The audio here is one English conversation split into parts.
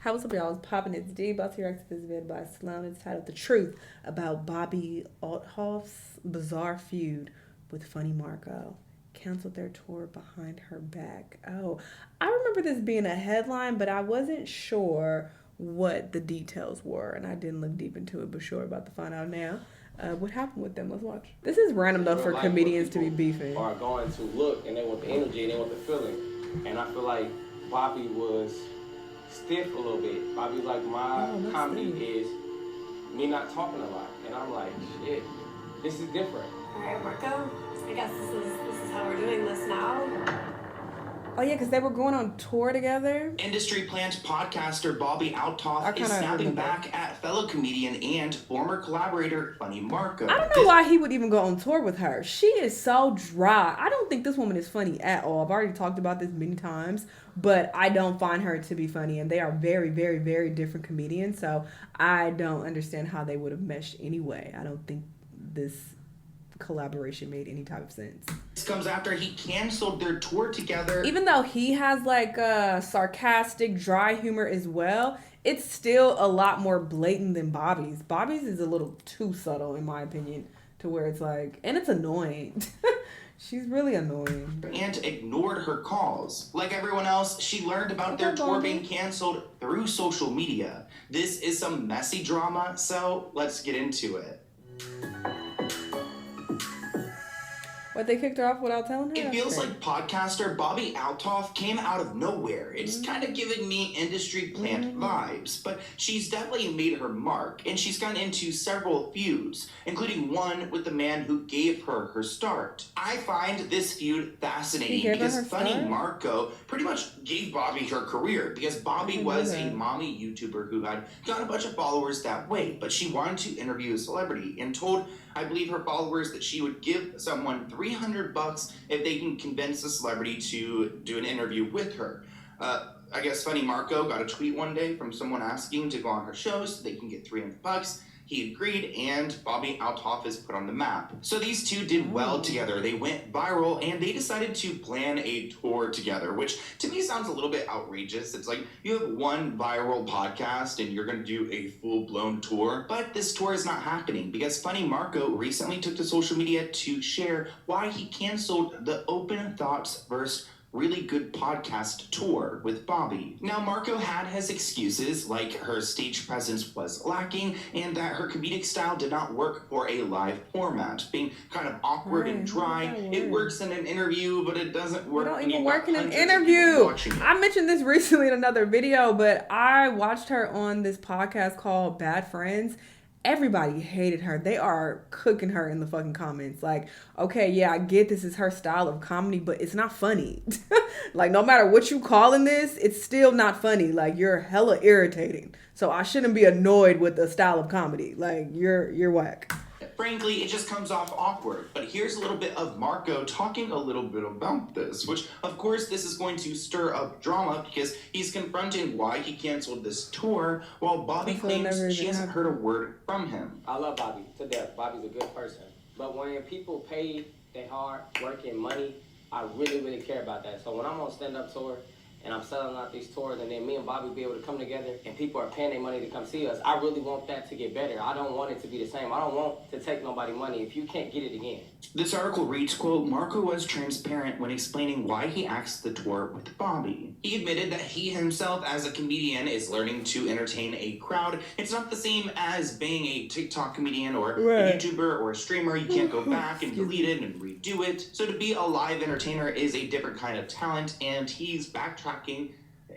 How was up, y'all? It's Poppin' It's D. About to react to this video by Shanell. It's titled The Truth About Bobbi Althoff's Bizarre Feud with Funny Marco. Canceled their tour behind her back. Oh, I remember this being a headline, but I wasn't sure what the details were, and I didn't look deep into it, but sure about to find out now. What happened with them? Let's watch. This is random, though, for comedians to be beefing. Are going to look, and they want the energy, and they want the feeling. And I feel like Bobbi was stiff a little bit. Bobbi like, my comedy is me not talking a lot. And I'm like, shit, this is different. All right, Marco, I guess this is how we're doing this now. Oh, yeah, because they were going on tour together. Industry plant podcaster Bobbi Althoff is snapping back at fellow comedian and former collaborator Funny Marco. I don't know why he would even go on tour with her. She is so dry. I don't think this woman is funny at all. I've already talked about this many times, but I don't find her to be funny. And they are very, very, very different comedians. So I don't understand how they would have meshed anyway. I don't think this collaboration made any type of sense. This comes after he canceled their tour together. Even though he has like a sarcastic, dry humor as well, it's still a lot more blatant than Bobbi's. Bobbi's is a little too subtle, in my opinion, to where it's like, and it's annoying. She's really annoying. And ignored her calls. Like everyone else, she learned about their tour being canceled through social media. This is some messy drama, so let's get into it. But they kicked her off without telling her? It feels like podcaster Bobbi Althoff came out of nowhere. It's kind of giving me industry plant vibes, but she's definitely made her mark, and she's gotten into several feuds, including one with the man who gave her her start. I find this feud fascinating because Funny Marco pretty much gave Bobbi her career, because Bobbi was a mommy YouTuber who had got a bunch of followers that way, but she wanted to interview a celebrity and told, I believe, her followers that she would give someone $300 if they can convince a celebrity to do an interview with her. I guess Funny Marco got a tweet one day from someone asking to go on her show so they can get $300. He agreed, and Bobbi Althoff is put on the map. So these two did well together. They went viral, and they decided to plan a tour together, which to me sounds a little bit outrageous. It's like you have one viral podcast, and you're going to do a full-blown tour. But this tour is not happening, because Funny Marco recently took to social media to share why he canceled the Open Thoughts vs. Really Good Podcast tour with Bobbi. Now, Marco had his excuses, like her stage presence was lacking and that her comedic style did not work for a live format, being kind of awkward and dry. It works in an interview, but it doesn't work. It don't even work in an interview. I mentioned this recently in another video, but I watched her on this podcast called Bad Friends. Everybody hated her. They are cooking her in the fucking comments. Like, okay, yeah, I get this is her style of comedy, but it's not funny. Like, no matter what you calling this, it's still not funny. Like, you're hella irritating. So I shouldn't be annoyed with the style of comedy. Like, you're whack. Frankly, it just comes off awkward. But here's a little bit of Marco talking a little bit about this, which, of course, this is going to stir up drama because he's confronting why he canceled this tour, while Bobbi claims she hasn't heard a word from him. I love Bobbi to death. Bobbi's a good person. But when people pay their hard work and money, I really, really care about that. So when I'm on stand-up tour, and I'm selling out these tours, and then me and Bobbi be able to come together, and people are paying their money to come see us, I really want that to get better. I don't want it to be the same. I don't want to take nobody money if you can't get it again. This article reads, quote, Marco was transparent when explaining why he axed the tour with Bobbi. He admitted that he himself, as a comedian, is learning to entertain a crowd. It's not the same as being a TikTok comedian or a YouTuber or a streamer. You can't go back and delete it and redo it. So to be a live entertainer is a different kind of talent, and he's backtracking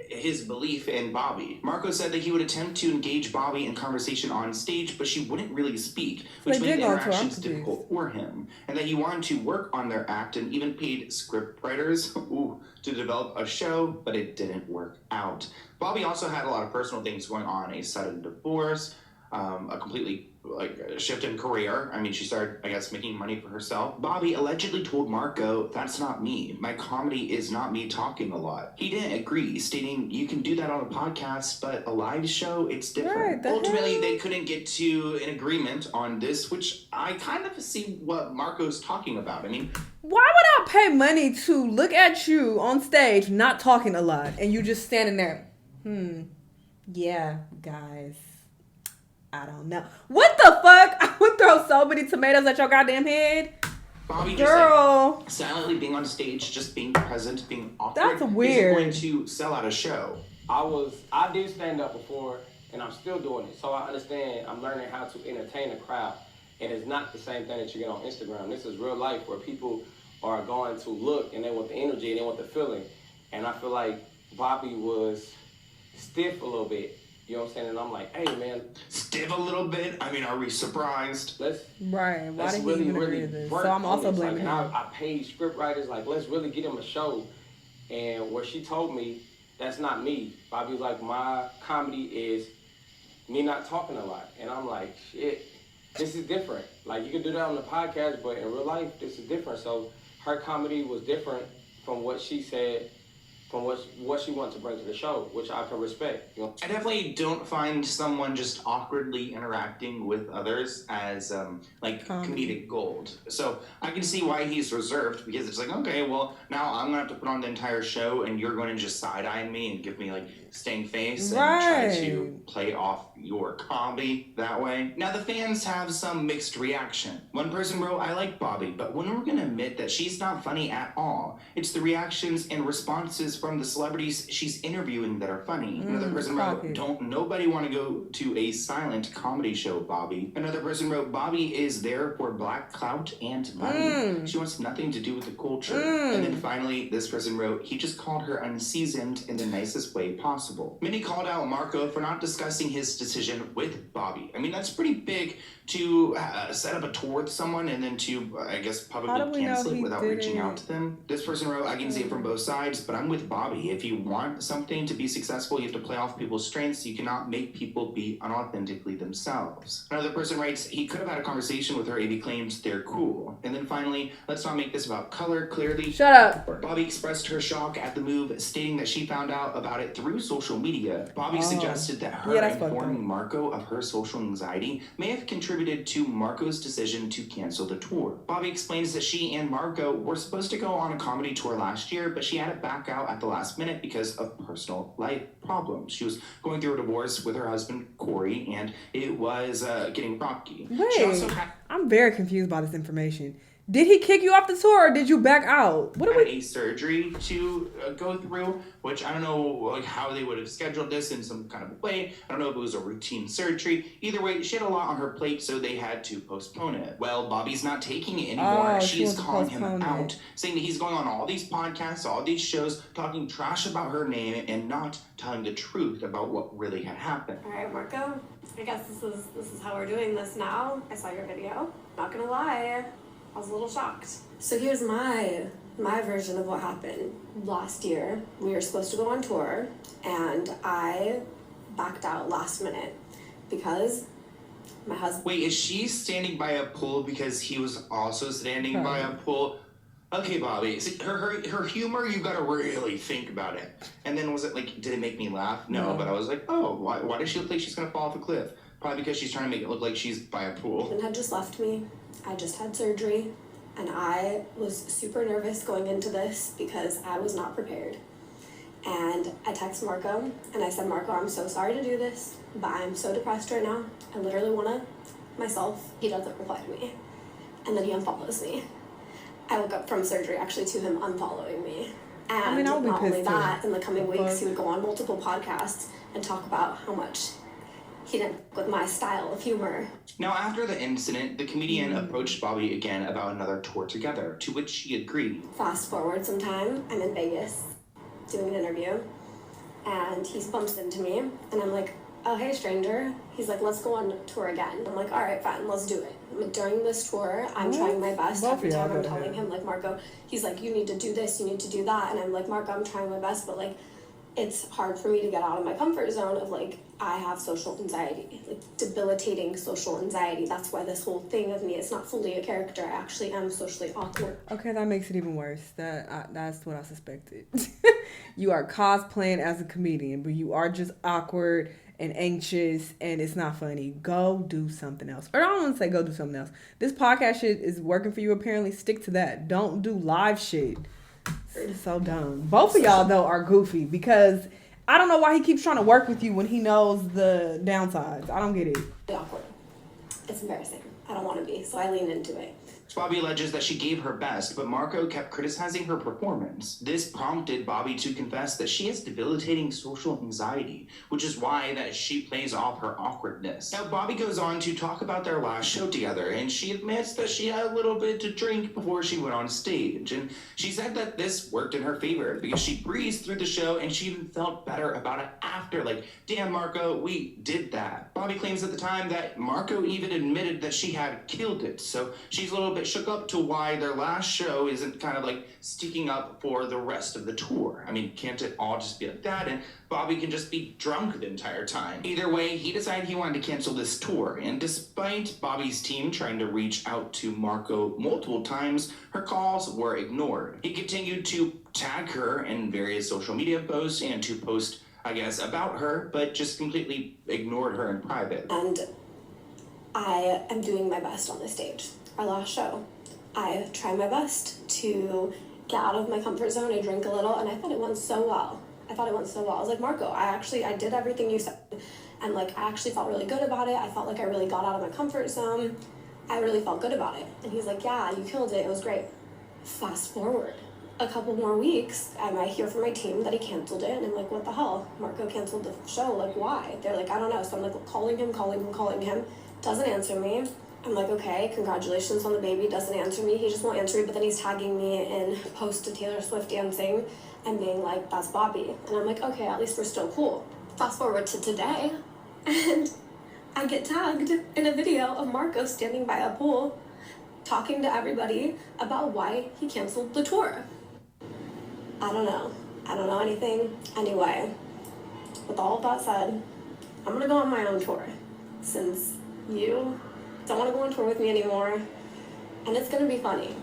his belief in Bobbi. Marco said that he would attempt to engage Bobbi in conversation on stage, but she wouldn't really speak, which made interactions difficult for him, and that he wanted to work on their act and even paid script writers to develop a show, but it didn't work out. Bobbi also had a lot of personal things going on: a sudden divorce, a completely a shift in career. I mean, she started, I guess, making money for herself. Bobbi allegedly told Marco, that's not me. My comedy is not me talking a lot. He didn't agree, stating, you can do that on a podcast, but a live show, it's different. Ultimately, they couldn't get to an agreement on this, which I kind of see what Marco's talking about. I mean, why would I pay money to look at you on stage not talking a lot and you just standing there? Yeah, guys. I don't know. What the fuck? I would throw so many tomatoes at your goddamn head. Bobbi Girl. just like silently being on stage, just being present, being awkward. That's weird. Isn't going to sell out a show. I did stand up before, and I'm still doing it. So I understand. I'm learning how to entertain a crowd, and it's not the same thing that you get on Instagram. This is real life where people are going to look and they want the energy and they want the feeling. And I feel like Bobbi was stiff a little bit. You know what I'm saying? And I'm like, hey man, Stiff a little bit. I mean, are we surprised? Right. Why let's did really, he even agree really to this? work So I'm on also this. blaming like, him. I paid script writers, like, let's really get him a show. And where she told me, that's not me. Bobbi was like, my comedy is me not talking a lot. And I'm like, shit, this is different. Like, you can do that on the podcast, but in real life, this is different. So her comedy was different from what she said, from what she wanted to bring to the show, which I can respect. You know? I definitely don't find someone just awkwardly interacting with others as comedic gold. So I can see why he's reserved, because it's like, okay, well, now I'm gonna have to put on the entire show and you're going to just side-eye me and give me like staying face and try to play off your comedy that way. Now the fans have some mixed reaction. One person wrote, I like Bobbi, but when we're gonna admit that she's not funny at all? It's the reactions and responses from the celebrities she's interviewing that are funny. Another person wrote, don't nobody want to go to a silent comedy show, Bobbi. Another person wrote, Bobbi is there for black clout and money. She wants nothing to do with the culture. And then finally, this person wrote, he just called her unseasoned in the nicest way possible. Many called out Marco for not discussing his decision with Bobbi. I mean, that's pretty big to set up a tour with someone and then to, I guess, publicly cancel it without reaching out to them. This person wrote, I can see it from both sides, but I'm with Bobbi. If you want something to be successful, you have to play off people's strengths. You cannot make people be unauthentically themselves. Another person writes, he could have had a conversation with her if he claims they're cool. And then finally, let's not make this about color, clearly. Shut up. Bobbi expressed her shock at the move, stating that she found out about it through social media. Bobbi suggested that her informing Marco of her social anxiety may have contributed to Marco's decision to cancel the tour. Bobbi explains that she and Marco were supposed to go on a comedy tour last year, but she had to back out at the last minute because of personal life problems. She was going through a divorce with her husband, Corey, and it was getting rocky. Wait, I'm very confused by this information. Did he kick you off the tour or did you back out? What had a surgery to go through, which I don't know like how they would have scheduled this in some kind of way. I don't know if it was a routine surgery. Either way, she had a lot on her plate, so they had to postpone it. Well, Bobbi's not taking it anymore. She is calling him out, saying that he's going on all these podcasts, all these shows, talking trash about her name and not telling the truth about what really had happened. All right, Marco, I guess this is how we're doing this now. I saw your video. Not gonna lie, I was a little shocked. So here's my version of what happened. Last year, we were supposed to go on tour, and I backed out last minute because my husband... Wait, is she standing by a pool because he was also standing by a pool? Okay, Bobbi, see, her humor, you gotta really think about it. And then was it like, did it make me laugh? No, but I was like, oh, why does she look like she's gonna fall off a cliff? Probably because she's trying to make it look like she's by a pool. And had just left me. I just had surgery, and I was super nervous going into this because I was not prepared. And I texted Marco, and I said, Marco, I'm so sorry to do this, but I'm so depressed right now. I literally want to myself. He doesn't reply to me. And then he unfollows me. I woke up from surgery actually to him unfollowing me. And not only that, in the coming weeks, he would go on multiple podcasts and talk about how much he didn't with my style of humor. Now, after the incident, the comedian approached Bobbi again about another tour together, to which she agreed. Fast forward some time, I'm in Vegas doing an interview, and he bumps into me, and I'm like, oh, hey, stranger. He's like, let's go on tour again. I'm like, all right, fine, let's do it. During this tour, I'm trying my best. Every time I'm telling him, like, Marco, he's like, you need to do this, you need to do that. And I'm like, Marco, I'm trying my best, but, like, it's hard for me to get out of my comfort zone of, like, I have social anxiety, like, debilitating social anxiety. That's why this whole thing of me, it's not fully a character. I actually am socially awkward. Okay, that makes it even worse. That's what I suspected. You are cosplaying as a comedian, but you are just awkward and anxious, and it's not funny. Go do something else. Or I don't want to say go do something else. This podcast shit is working for you, apparently. Stick to that. Don't do live shit. It's so dumb. Both of y'all, though, are goofy because I don't know why he keeps trying to work with you when he knows the downsides. I don't get it. Awkward. It's embarrassing. I don't want to be, so I lean into it. Bobbi alleges that she gave her best, but Marco kept criticizing her performance. This prompted Bobbi to confess that she has debilitating social anxiety, which is why that she plays off her awkwardness. Now, Bobbi goes on to talk about their last show together, and she admits that she had a little bit to drink before she went on stage. And she said that this worked in her favor because she breezed through the show and she even felt better about it after. Like, damn, Marco, we did that. Bobbi claims at the time that Marco even admitted that she had killed it, so she's a little bit shook up to why their last show isn't kind of like sticking up for the rest of the tour. I mean, can't it all just be like that? And Bobbi can just be drunk the entire time. Either way, he decided he wanted to cancel this tour. And despite Bobbi's team trying to reach out to Marco multiple times, her calls were ignored. He continued to tag her in various social media posts and to post, I guess, about her, but just completely ignored her in private. And I am doing my best on this stage. Our last show, I tried my best to get out of my comfort zone. I drank a little, and I thought it went so well. I was like, Marco, I did everything you said, and like I actually felt really good about it. I felt like I really got out of my comfort zone. I really felt good about it. And he's like, yeah, you killed it. It was great. Fast forward a couple more weeks, and I hear from my team that he canceled it, and I'm like, what the hell? Marco canceled the show. Like, why? They're like, I don't know. So I'm like calling him. Doesn't answer me. I'm like, okay, congratulations on the baby. Doesn't answer me. He just won't answer me, but then he's tagging me in post to Taylor Swift dancing and being like, that's Bobbi. And I'm like, okay, at least we're still cool. Fast forward to today, and I get tagged in a video of Marco standing by a pool talking to everybody about why he canceled the tour. I don't know anything. Anyway, with all of that said, I'm gonna go on my own tour since you don't want to go on tour with me anymore, and it's gonna be funny.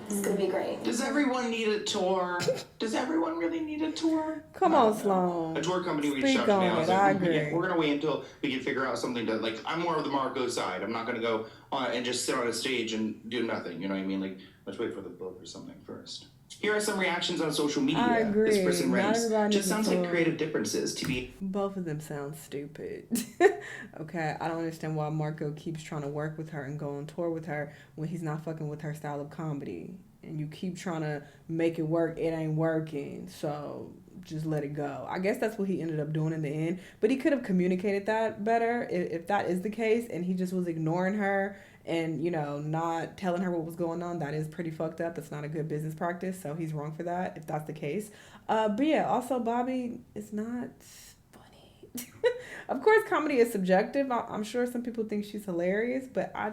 It's gonna be great. Does everyone need a tour? Does everyone really need a tour? Come on, Sloan. A tour company reached Speak out to me. on I was it. like, I agree. we're gonna wait until we can figure out something to, like, I'm more of the Marco side. I'm not gonna go and just sit on a stage and do nothing. You know what I mean? Like, let's wait for the book or something first. Here are some reactions on social media. I agree. This person Not writes, everybody just needs a sounds like tour. creative differences to be. Both of them sound stupid. Okay, I don't understand why Marco keeps trying to work with her and go on tour with her when he's not fucking with her style of comedy. And you keep trying to make it work, it ain't working. So just let it go. I guess that's what he ended up doing in the end. But he could have communicated that better if that is the case, and he just was ignoring her and, you know, not telling her what was going on. That is pretty fucked up. That's not a good business practice. So he's wrong for that if that's the case. But yeah, also Bobbi is not funny. Of course, comedy is subjective. I'm sure some people think she's hilarious, but I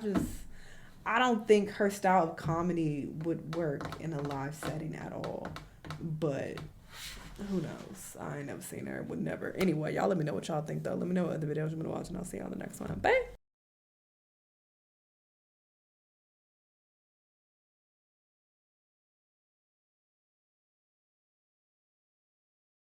don't think her style of comedy would work in a live setting at all. But who knows? I ain't never seen her. Would never. Anyway, y'all let me know what y'all think, though. Let me know what other videos you want to watch, and I'll see you on the next one. Bye.